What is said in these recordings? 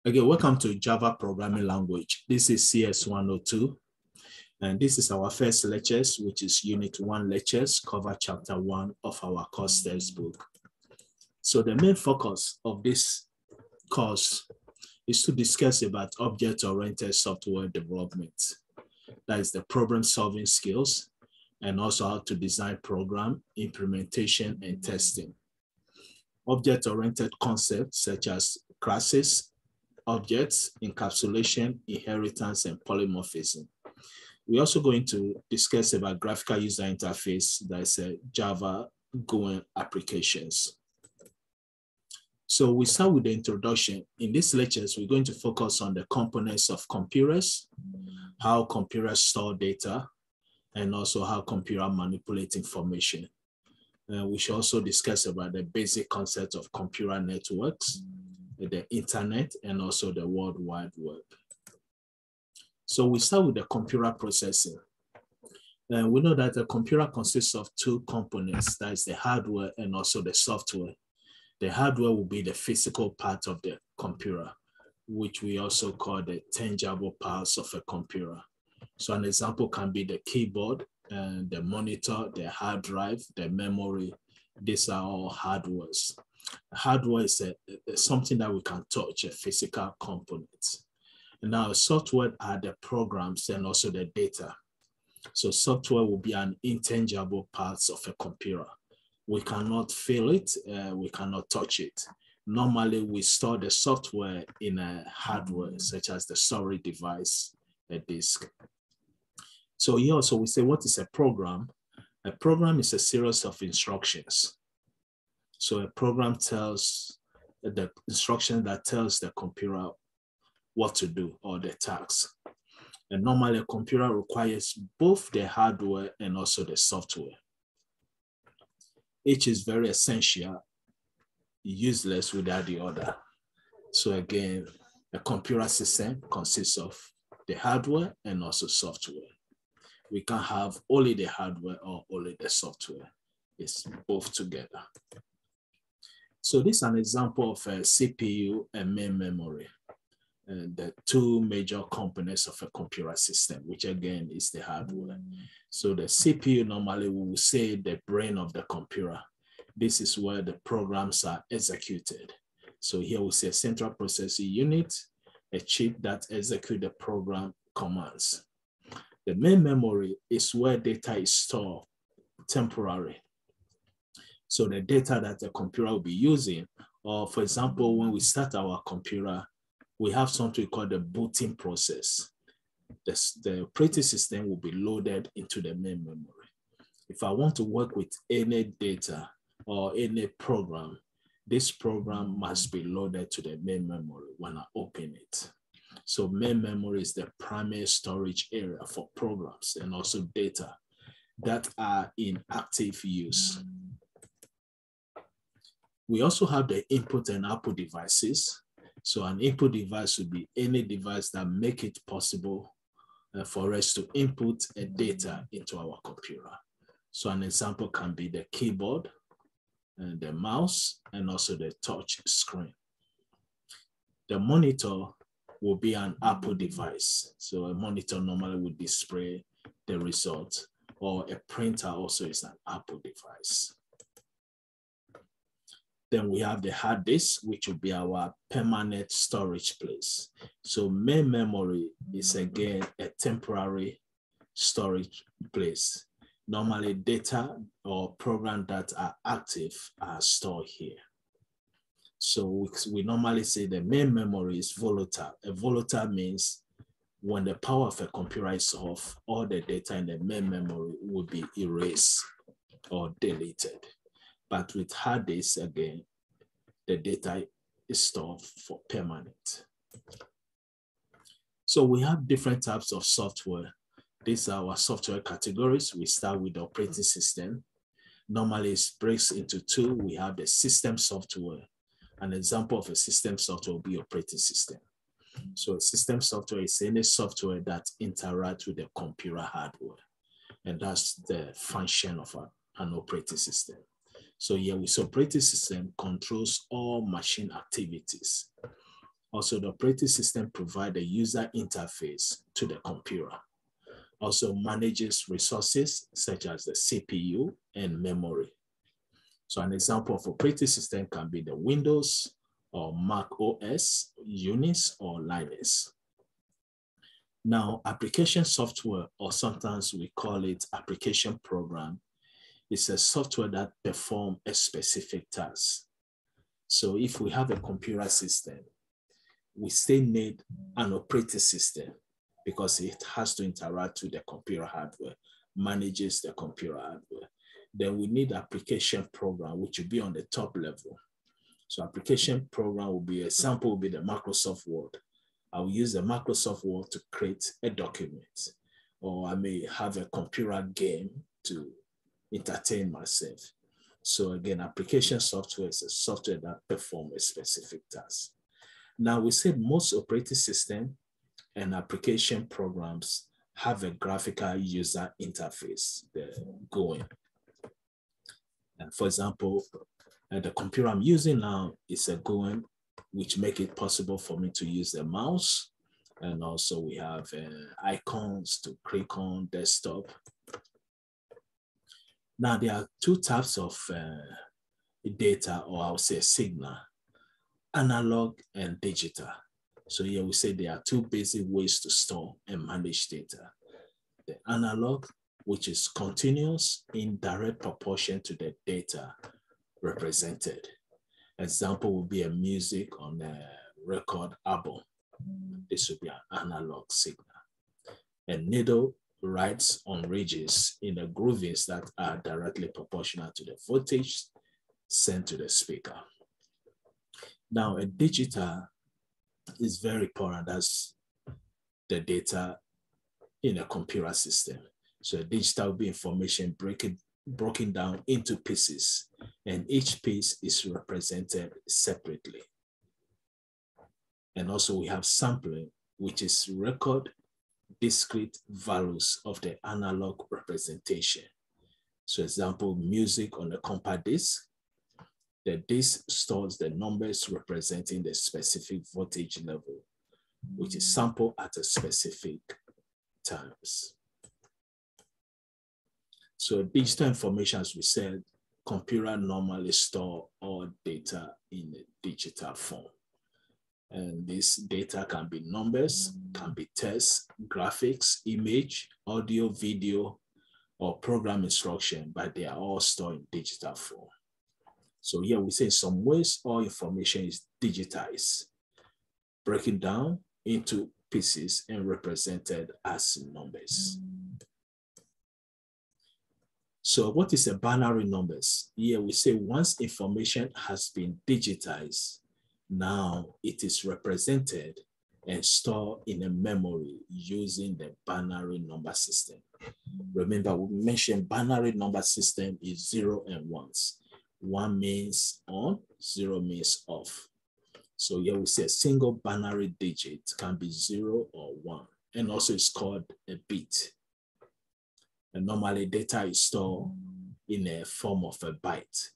Again, welcome to Java Programming Language. This is CS102, and this is our first lectures, which is Unit 1 lectures, cover Chapter 1 of our course textbook. So the main focus of this course is to discuss about object-oriented software development. That is the problem-solving skills, and also how to design program, implementation, and testing. Object-oriented concepts such as classes, objects, encapsulation, inheritance, and polymorphism. We're also going to discuss about graphical user interface, that's Java Go applications. So we start with the introduction. In these lectures, we're going to focus on the components of computers, how computers store data, and also how computers manipulate information. We should also discuss about the basic concept of computer networks, the internet, and also the World Wide Web. So we start with the computer processing. We know that a computer consists of two components, that is the hardware and also the software. The hardware will be the physical part of the computer, which we also call the tangible parts of a computer. So an example can be the keyboard, and the monitor, the hard drive, the memory. These are all hardwares. Hardware is something that we can touch, a physical component. And now software are the programs and also the data. So software will be an intangible part of a computer. We cannot feel it, we cannot touch it. Normally we store the software in a hardware, such as the storage device, a disk. So here also we say, what is a program? A program is a series of instructions. So a program tells the instruction that tells the computer what to do or the task. And normally a computer requires both the hardware and also the software. Each is very essential, useless without the other. So again, a computer system consists of the hardware and also software. We can't have only the hardware or only the software. It's both together. So this is an example of a CPU and main memory, the two major components of a computer system, which again is the hardware. So the CPU normally we will say the brain of the computer. This is where the programs are executed. So here we say central processing unit, a chip that executes the program commands. The main memory is where data is stored temporarily. So the data that the computer will be using, or for example, when we start our computer, we have something called the booting process. The operating system will be loaded into the main memory. If I want to work with any data or any program, this program must be loaded to the main memory when I open it. So main memory is the primary storage area for programs and also data that are in active use. We also have the input and output devices. So an input device would be any device that make it possible for us to input a data into our computer. So an example can be the keyboard, and the mouse, and also the touch screen. The monitor will be an output device. So a monitor normally would display the result, or a printer also is an output device. Then we have the hard disk, which will be our permanent storage place. So main memory is again a temporary storage place. Normally data or programs that are active are stored here. So we normally say the main memory is volatile. A volatile means when the power of a computer is off, all the data in the main memory will be erased or deleted. But with hard disk, again, the data is stored for permanent. So we have different types of software. These are our software categories. We start with the operating system. Normally it breaks into two. We have the system software. An example of a system software will be operating system. So a system software is any software that interacts with the computer hardware. And that's the function of an operating system. So here we say operating system controls all machine activities. Also, the operating system provides a user interface to the computer. Also manages resources such as the CPU and memory. So an example of operating system can be the Windows or Mac OS, Unix, or Linux. Now, application software, or sometimes we call it application program, is a software that performs a specific task. So if we have a computer system, we still need an operating system because it has to interact with the computer hardware, manages the computer hardware. Then we need application program, which will be on the top level. So application program will be, example will be the Microsoft Word. I will use the Microsoft Word to create a document, or I may have a computer game to entertain myself. So again, application software is a software that performs a specific task. Now we said most operating system and application programs have a graphical user interface going. And for example, the computer I'm using now is a GUI, which make it possible for me to use the mouse. And also we have icons to click on desktop. Now there are two types of data, or I would say signal, analog and digital. So here we say there are two basic ways to store and manage data. The analog, which is continuous in direct proportion to the data represented. Example would be a music on a record album. This would be an analog signal. And needle writes on ridges in the groovings that are directly proportional to the voltage sent to the speaker. Now, a digital is very important as the data in a computer system. So a digital will be information broken down into pieces, and each piece is represented separately. And also we have sampling, which is record discrete values of the analog representation. So example, music on a compact disc. The disc stores the numbers representing the specific voltage level, which is sampled at a specific times. So digital information, as we said, computer normally store all data in a digital form. And this data can be numbers, can be text, graphics, image, audio, video, or program instruction, but they are all stored in digital form. So here we say in some ways, all information is digitized, breaking down into pieces and represented as numbers. So what is a binary numbers? Here we say once information has been digitized, now it is represented and stored in a memory using the binary number system. Remember, we mentioned binary number system is 0 and 1s. 1 means on, 0 means off. So here we say a single binary digit can be 0 or 1, and also it's called a bit. And normally data is stored in a form of a byte.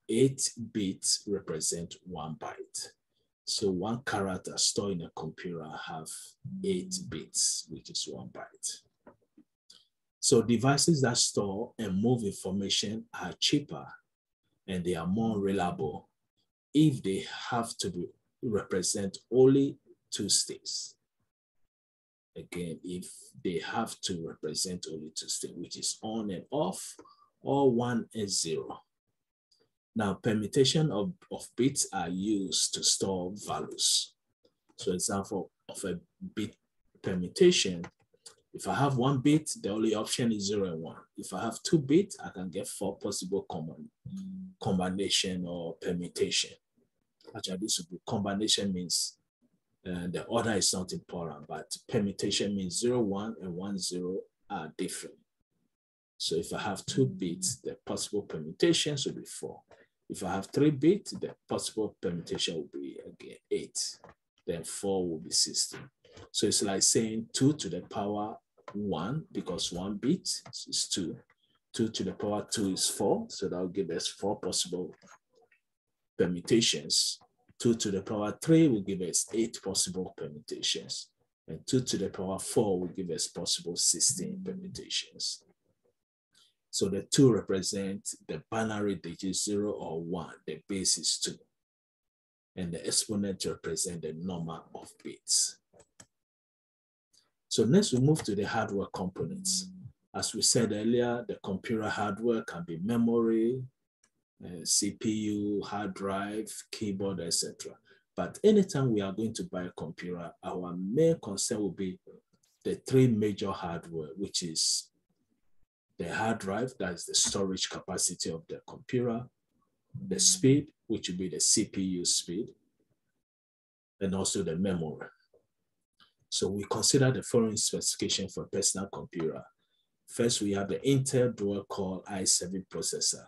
8 bits represent 1 byte. So 1 character stored in a computer have 8 bits, which is 1 byte. So devices that store and move information are cheaper and they are more reliable if they have to represent only 2 states. Again, if they have to represent only 2 states, which is on and off, or 1 and 0. Now, permutation of bits are used to store values. So example of a bit permutation, if I have 1 bit, the only option is 0 and 1. If I have 2 bits, I can get 4 possible combination or permutation. Actually, this would be combination means the order is not important, but permutation means 0, 1 and 1, 0 are different. So if I have 2 bits, the possible permutations will be 4. If I have 3 bits, the possible permutation will be again 8. Then 4 will be 16. So it's like saying 2 to the power 1, because 1 bit is 2. 2 to the power 2 is 4. So that will give us 4 possible permutations 2 to the power 3 will give us 8 possible permutations. And 2 to the power 4 will give us possible 16 permutations. So the 2 represent the binary digit 0 or 1, the base is 2. And the exponent represent the number of bits. So next we move to the hardware components. As we said earlier, the computer hardware can be memory, CPU, hard drive, keyboard, etc. But anytime we are going to buy a computer, our main concern will be the 3 major hardware, which is the hard drive, that is the storage capacity of the computer, the speed, which will be the CPU speed, and also the memory. So we consider the following specification for a personal computer. First, we have the Intel dual-core i7 processor,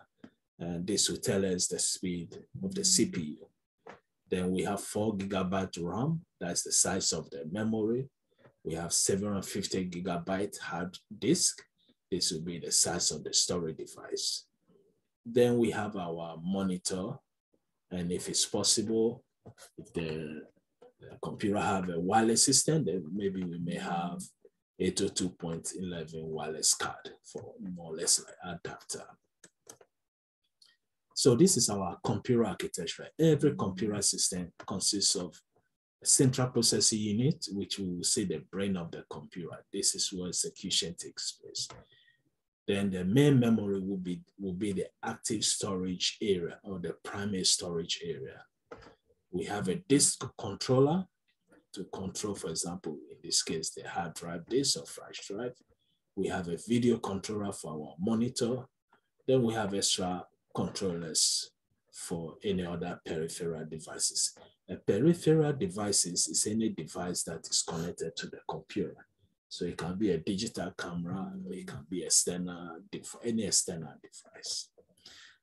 and this will tell us the speed of the CPU. Then we have 4 GB RAM, that's the size of the memory. We have 750 GB hard disk. This will be the size of the storage device. Then we have our monitor, and if it's possible, if the computer have a wireless system, then maybe we may have 802.11 wireless card for more or less like adapter. So this is our computer architecture. Every computer system consists of a central processing unit, which we will say the brain of the computer. This is where execution takes place. Then the main memory will be the active storage area or the primary storage area. We have a disk controller to control, for example, in this case, the hard drive disk or flash drive. We have a video controller for our monitor. Then we have extra controllers for any other peripheral devices. A peripheral devices is any device that is connected to the computer. So it can be a digital camera, or it can be any external device.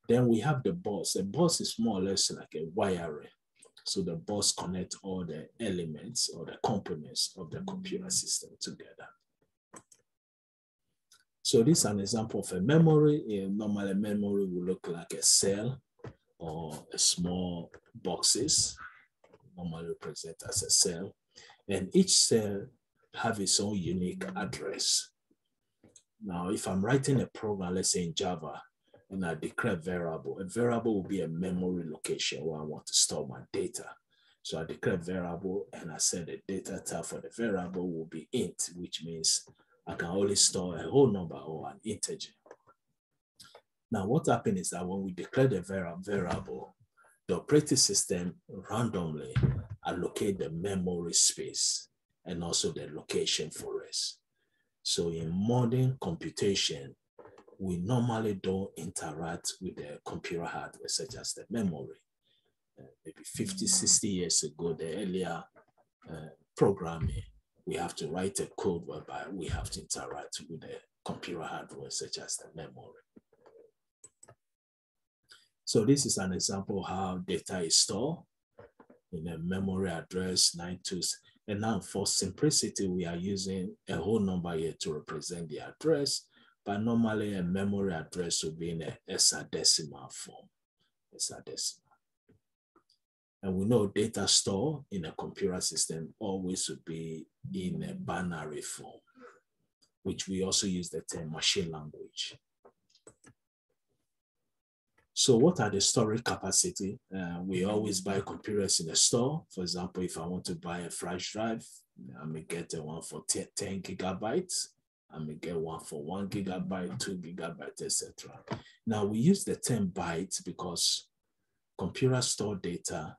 Then we have the bus. A bus is more or less like a wiring. So the bus connects all the elements or the components of the computer system together. So this is an example of a memory. Normally, a memory will look like a cell or a small boxes, normally represented as a cell. And each cell have its own unique address. Now, if I'm writing a program, let's say in Java, and I declare a variable will be a memory location where I want to store my data. So I declare a variable and I said the data type for the variable will be int, which means I can only store a whole number or an integer. Now, what happens is that when we declare the variable, the operating system randomly allocate the memory space and also the location for us. So in modern computation, we normally don't interact with the computer hardware, such as the memory. Maybe 50, 60 years ago, the earlier programming, we have to write a code whereby we have to interact with the computer hardware, such as the memory. So this is an example of how data is stored in a memory address 92. And now for simplicity, we are using a whole number here to represent the address, but normally a memory address will be in a hexadecimal form, hexadecimal. And we know data stored in a computer system always will be in a binary form, which we also use the term machine language. So what are the storage capacity? We always buy computers in a store. For example, if I want to buy a flash drive, I may get one for 10 gigabytes. I may get one for 1 gigabyte, 2 gigabytes, etc. Now we use the term bytes because computers store data.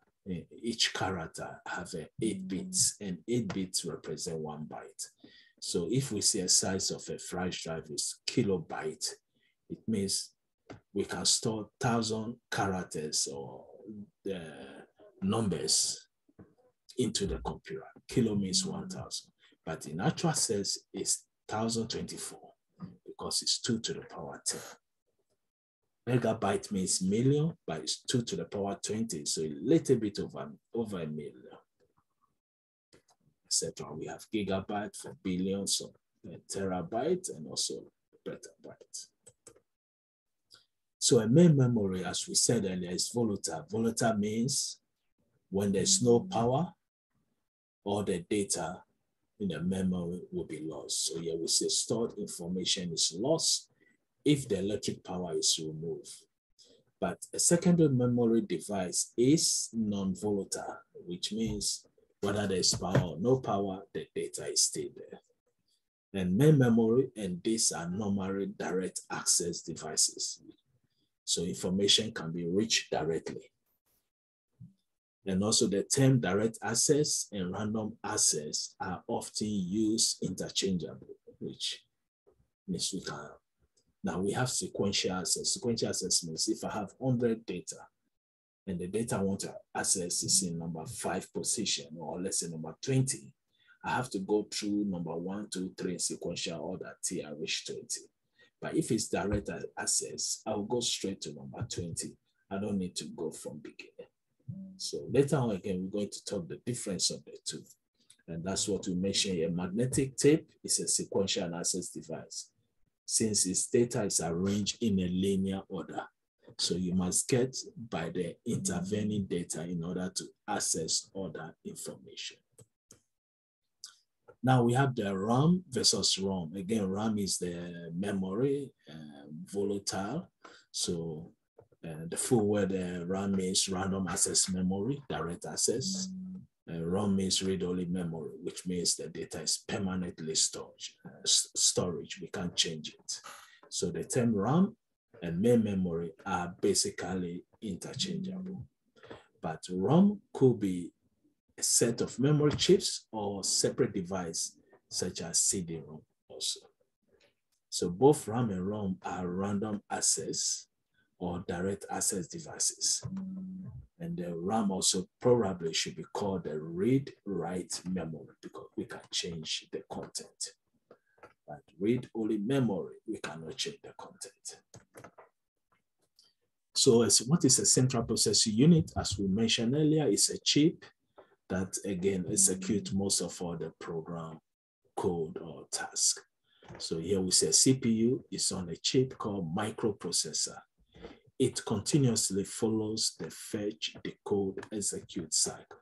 Each character have 8 bits, and 8 bits represent 1 byte. So if we say a size of a flash drive is kilobyte, it means we can store 1,000 characters or the numbers into the computer. Kilo means 1,000, but in actual sense, it's 1,024 because it's 2 to the power 10. Megabyte means million, but it's 2 to the power 20, so a little bit over a million, etc. We have gigabyte for billions, so terabyte, and also petabyte. So a main memory, as we said earlier, is volatile. Volatile means When there's no power, all the data in the memory will be lost. So here we say stored information is lost if the electric power is removed. But a secondary memory device is non-volatile, which means whether there's power or no power, the data is still there. And main memory and these are normally direct access devices. So information can be reached directly. And also the term direct access and random access are often used interchangeably, which means we can. Now we have sequential access. Sequential access means if I have 100 data and the data I want to access is in number 5 position, or let's say number 20, I have to go through number 1, 2, 3 in sequential order till I reach 20. But if it's direct access, I will go straight to number 20. I don't need to go from beginning. So later on again, we're going to talk the difference of the two. And that's what we mentioned here. Magnetic tape is a sequential access device, since its data is arranged in a linear order. So you must get by the intervening data in order to access other information. Now we have the RAM versus ROM. Again, RAM is the memory, volatile. So the full word RAM means random access memory, direct access. ROM means read-only memory, which means the data is permanently storage. We can't change it. So the term RAM and main memory are basically interchangeable. But ROM could be a set of memory chips or separate device, such as CD-ROM also. So both RAM and ROM are random access or direct access devices. And the RAM also probably should be called the read-write memory because we can change the content. But read-only memory, we cannot change the content. So what is a central processing unit? As we mentioned earlier, it's a chip that again executes most of all the program code or task. So here we say CPU is on a chip called microprocessor. It continuously follows the fetch, decode, execute cycle.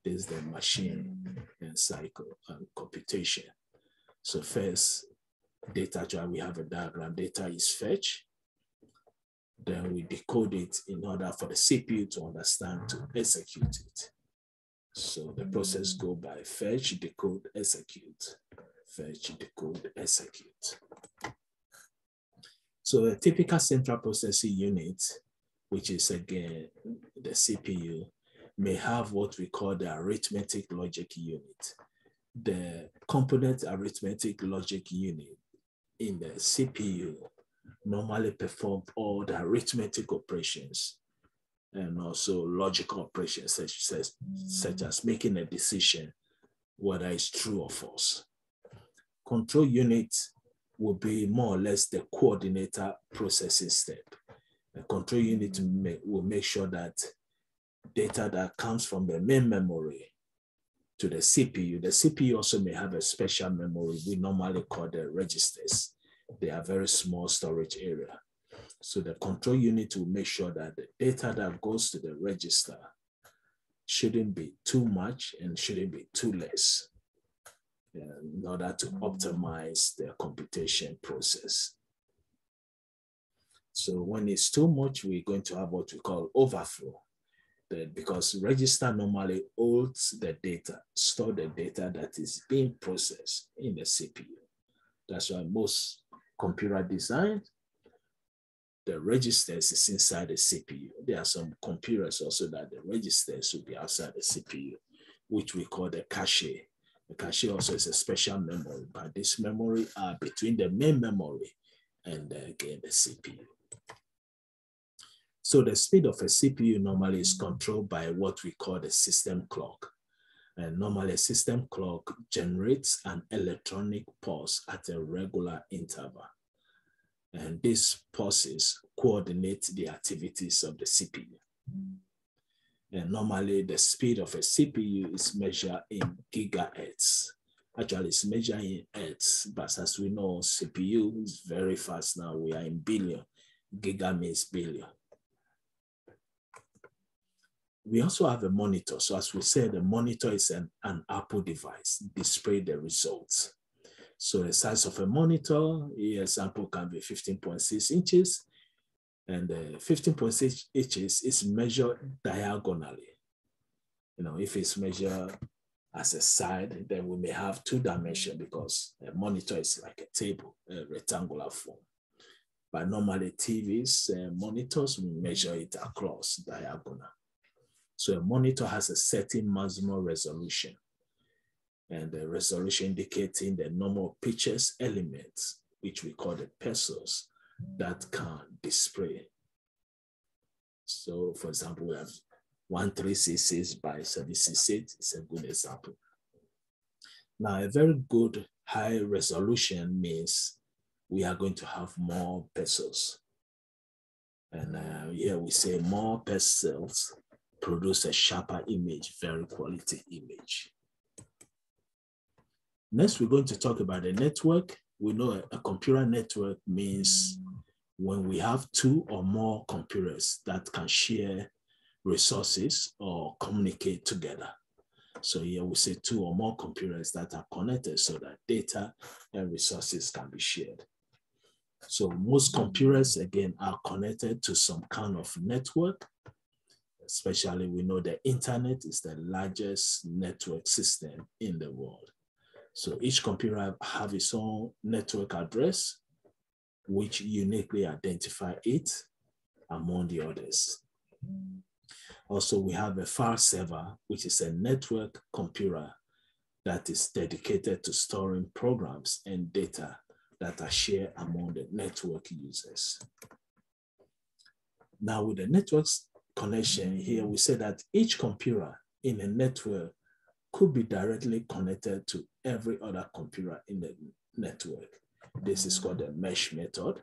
This is the machine and cycle and computation. So first, data, we have a diagram. Data is fetched. Then we decode it in order for the CPU to understand to execute it. So the process goes by fetch, decode, execute. Fetch, decode, execute. So a typical central processing unit, which is again the CPU, may have what we call the arithmetic logic unit. The component arithmetic logic unit in the CPU normally perform all the arithmetic operations and also logical operations such as making a decision whether it's true or false. Control unit will be more or less the coordinator processing step. The control unit will make sure that data that comes from the main memory to the CPU also may have a special memory we normally call the registers. They are very small storage area. So the control unit will make sure that the data that goes to the register shouldn't be too much and shouldn't be too less in order to optimize the computation process. So when it's too much, we're going to have what we call overflow. Because register normally holds the data, store the data that is being processed in the CPU. That's why most computer design, the registers is inside the CPU. There are some computers also that the registers will be outside the CPU, which we call the cache. The cache also is a special memory, but this memory are between the main memory and again the CPU. So the speed of a CPU normally is controlled by what we call the system clock. And normally a system clock generates an electronic pulse at a regular interval. And these pulses coordinate the activities of the CPU. And normally the speed of a CPU is measured in gigahertz. Actually, it's measured in hertz, but as we know, CPU is very fast now. We are in billion. Giga means billion. We also have a monitor. So as we said, the monitor is an Apple device, display the results. So the size of a monitor, example, can be 15.6 inches. And 15.6 inches is measured diagonally. You know, if it's measured as a side, then we may have two dimensions because a monitor is like a table, a rectangular form. But normally TVs, monitors, we measure it across diagonal. So a monitor has a certain maximum resolution, and the resolution indicating the number of pictures elements, which we call the pixels, that can display. So for example, we have 1366 by 768 is a good example. Now, a very good high resolution means we are going to have more pixels. And here we say more pixels produce a sharper image, very quality image. Next, we're going to talk about the network. We know a computer network means when we have two or more computers that can share resources or communicate together. So here we say two or more computers that are connected so that data and resources can be shared. So most computers, again, are connected to some kind of network. Especially, we know the internet is the largest network system in the world. So each computer have its own network address, which uniquely identify it among the others. Also, we have a file server, which is a network computer that is dedicated to storing programs and data that are shared among the network users. Now, with the network's connection here, we say that each computer in a network could be directly connected to every other computer in the network. This is called the mesh method.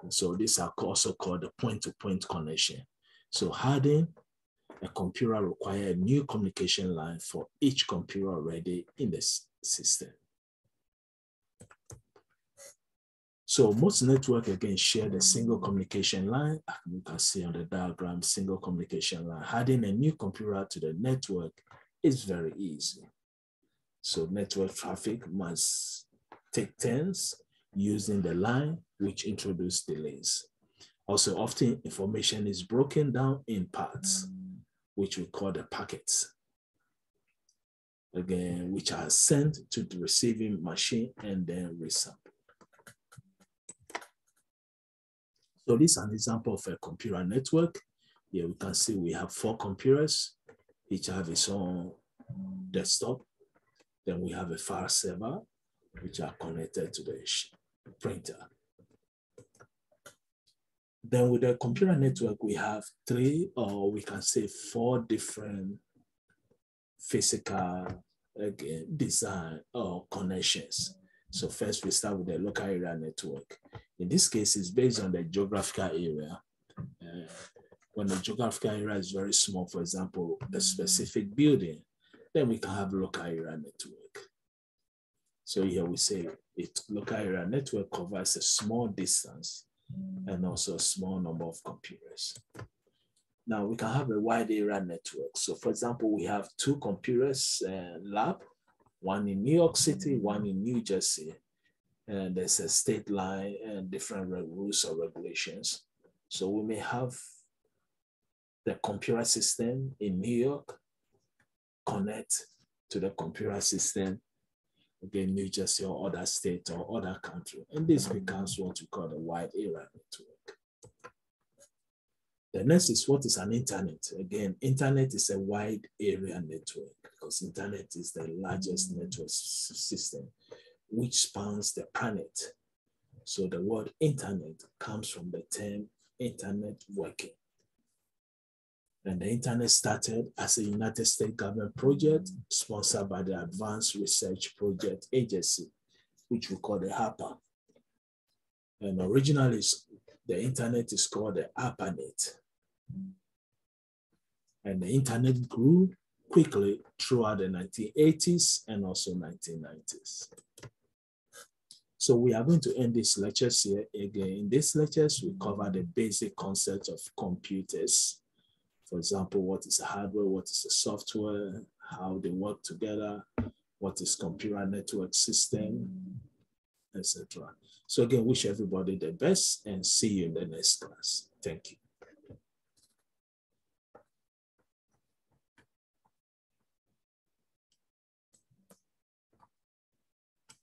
So these are also called the point-to-point connection. So having a computer requires a new communication line for each computer already in the system. So most networks, again, share the single communication line. You can see on the diagram, single communication line. Adding a new computer to the network is very easy. So network traffic must take turns using the line, which introduce delays. Also, often information is broken down in parts, which we call the packets. Again, which are sent to the receiving machine and then resampled. So this is an example of a computer network. Here we can see we have 4 computers, each have its own desktop. Then we have a file server, which are connected to the printer. Then with the computer network, we have 3, or we can say 4 different physical, again, design or connections. So first we start with the local area network. In this case, it's based on the geographical area. When the geographical area is very small, for example, a specific building, then we can have local area network. So here we say local area network covers a small distance and also a small number of computers. Now we can have a wide area network. So for example, we have 2 computers lab, one in New York City, one in New Jersey. And there's a state line and different rules or regulations. So we may have the computer system in New York connect to the computer system, again, New Jersey or other state or other country. And this becomes what we call the wide area network. The next is what is an internet. Again, internet is a wide area network because internet is the largest network system which spans the planet. So the word internet comes from the term internet working. And the internet started as a United States government project sponsored by the Advanced Research Project Agency, which we call the ARPA. And originally, the internet is called the ARPANET. And the internet grew quickly throughout the 1980s and also 1990s. So we are going to end this lectures here. Again, in this lectures, we cover the basic concepts of computers. For example, what is the hardware, what is the software, how they work together, what is computer network system, etc. So again, wish everybody the best and see you in the next class. Thank you.